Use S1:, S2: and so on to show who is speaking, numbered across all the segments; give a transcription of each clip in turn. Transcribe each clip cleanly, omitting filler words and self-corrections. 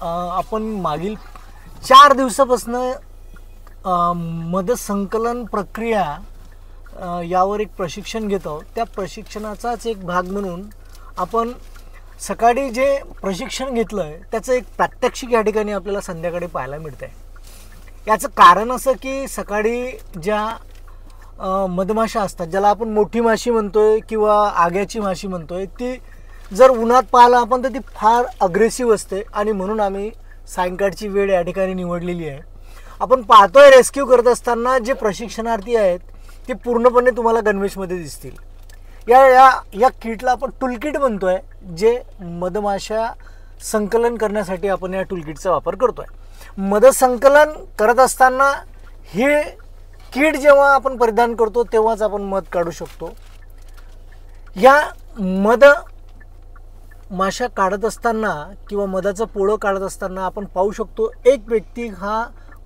S1: आपण मागील 4 दिवसापासून मदसंकलन प्रक्रिया यावर एक प्रशिक्षण घेतो. त्या प्रशिक्षणाचाच एक भाग म्हणून आपण सकाळी जे प्रशिक्षण घेतलं आहे त्याचं एक प्रात्यक्षिक या ठिकाणी आपल्याला संध्याकाळी पाहायला मिळतं आहे. याचं कारण असं की सकाळी ज्या मधमाशा असतात, ज्याला आपण मोठी माशी म्हणतोय किंवा आग्याची माशी म्हणतोय, ती जर उन्हात पाहिलं आपण तर ती फार अग्रेसिव्ह असते आणि म्हणून आम्ही सायंकाळची वेळ या ठिकाणी निवडलेली आहे. आपण पाहतोय रेस्क्यू करत असताना जे प्रशिक्षणार्थी आहेत ते पूर्णपणे तुम्हाला गणवेशमध्ये दिसतील. या किटला आपण टूलकिट म्हणतोय, जे मधमाशा संकलन करण्यासाठी आपण या टूलकिटचा वापर करतोय. मधसंकलन करत असताना हे किट जेव्हा आपण परिधान करतो तेव्हाच आपण मध काढू शकतो. या माशा काढत असताना किंवा मधाचं पोळं काढत असताना आपण पाहू शकतो एक व्यक्ती हा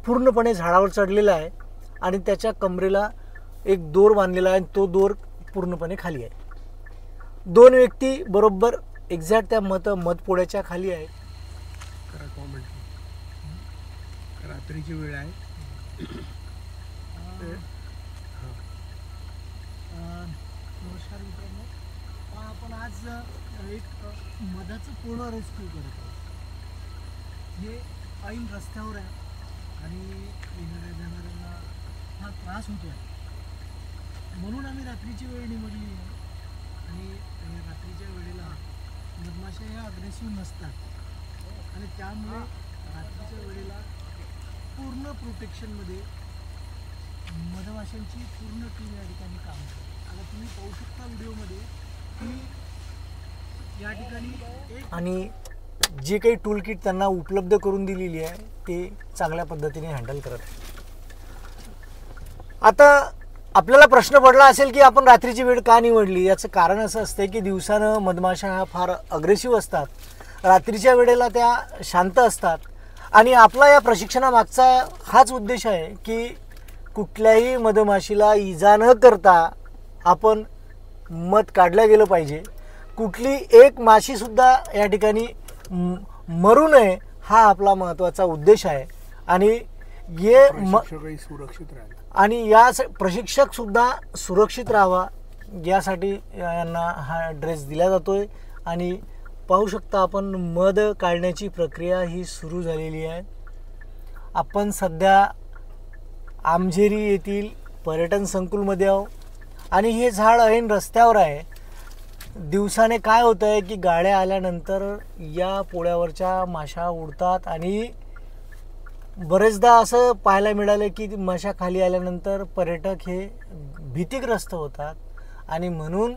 S1: पूर्णपणे झाडावर चढलेला आहे आणि त्याच्या कमरेला एक दोर बांधलेला आहे. तो दोर पूर्णपणे खाली आहे. 2 व्यक्ती बरोबर एक्झॅक्ट त्या मध पोळ्याच्या खाली आहेत.
S2: रात्रीची वेळ आहे.
S1: नमस्कार मित्रांनो, आपण आज एक मधाचं पोळं रेस्क्यू करत आहोत. हे ऐन रस्त्यावर आहे आणि येणाऱ्या जाणाऱ्यांना हा त्रास होतो आहे, म्हणून आम्ही रात्रीची वेळ निवडली आहे. आणि रात्रीच्या वेळेला मधमाशा ह्या अग्रेसिव्ह नसतात आणि त्यामुळे रात्रीच्या वेळेला पूर्ण प्रोटेक्शनमध्ये मधमाशांची पूर्ण टीम या ठिकाणी काम करते. आता तुम्ही पाहू शकता व्हिडिओमध्ये की या ठिकाणी आणि जे काही टूल किट त्यांना उपलब्ध करून दिलेली आहे ते चांगल्या पद्धतीने हँडल करत आहे. आता आपल्याला प्रश्न पडला असेल की आपण रात्रीची वेळ का निवडली. याचं कारण असं असतं की दिवसानं मधमाशा ह्या फार अग्रेसिव्ह असतात, रात्रीच्या वेळेला त्या शांत असतात. आणि आपला या प्रशिक्षणामागचा हाच उद्देश आहे की कुठल्याही मधमाशीला इजा न करता आपण मध काढलं गेलं पाहिजे. कुठली एक माशीसुद्धा या ठिकाणी मरू नये, हा आपला महत्त्वाचा उद्देश आहे. आणि
S2: सुरक्षित राहावे
S1: आणि या प्रशिक्षकसुद्धा सुरक्षित राहावा यासाठी यांना हा ड्रेस दिला जातोय. आणि पाहू शकता आपण मध काढण्याची प्रक्रिया ही सुरू झालेली आहे. आपण सध्या आमझेरी येथील पर्यटन संकुलमध्ये आहोत आणि हे झाड ऐन रस्त्यावर आहे. दिवसाने काय होतं आहे की गाड्या आल्यानंतर या पोळ्यावरच्या माशा उडतात आणि बरेचदा असं पाहायला मिळालं की माशा खाली आल्यानंतर पर्यटक हे भीतिग्रस्त होतात. आणि म्हणून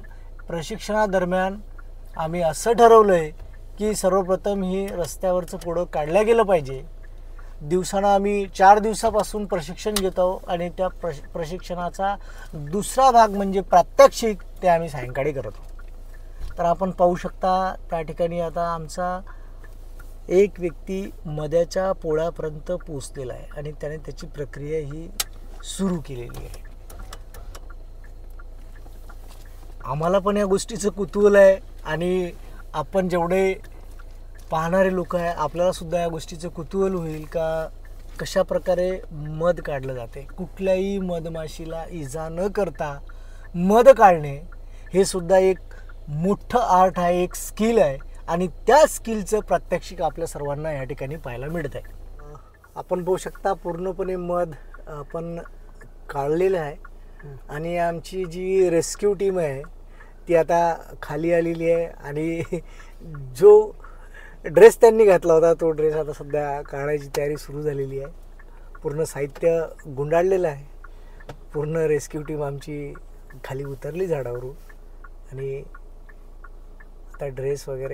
S1: प्रशिक्षणादरम्यान आम्ही असं ठरवलं आहे की सर्वप्रथम ही रस्त्यावरचं पोळं काढलं गेलं पाहिजे. दिवसानं आम्ही 4 दिवसापासून प्रशिक्षण घेतो आणि त्या प्रशिक्षणाचा दुसरा भाग म्हणजे प्रात्यक्षिक ते आम्ही सायंकाळी करतो. तर आपण पाहू शकता त्या ठिकाणी आता आमचा एक व्यक्ती मधाच्या पोळ्यापर्यंत पोचलेला आहे आणि त्याने त्याची प्रक्रिया ही सुरू केलेली आहे. आम्हाला पण या गोष्टीचं कुतूहल आहे आणि आपण जेवढे पाहणारे लोक आहे आपल्याला सुद्धा या गोष्टीचं कुतूहल होईल का कशा प्रकारे मध काढलं जाते. कुठल्याही मधमाशीला इजा न करता मध काढणे हे सुद्धा एक मोठं आर्ट आहे, एक स्किल आहे आणि त्या स्किलचं प्रात्यक्षिक आपल्या सर्वांना या ठिकाणी पाहायला मिळत आहे. आपण पाहू शकता पूर्णपणे मध आपण काढलेलं आहे आणि आमची जी रेस्क्यू टीम आहे ती आता खाली आलेली आहे. आणि जो ड्रेस त्यांनी घातला होता तो ड्रेस आता सध्या काढायची तयारी सुरू झालेली आहे. पूर्ण साहित्य गुंडाळलेलं आहे. पूर्ण रेस्क्यू टीम आमची खाली उतरली झाडावरून आणि आता ड्रेस वगैरे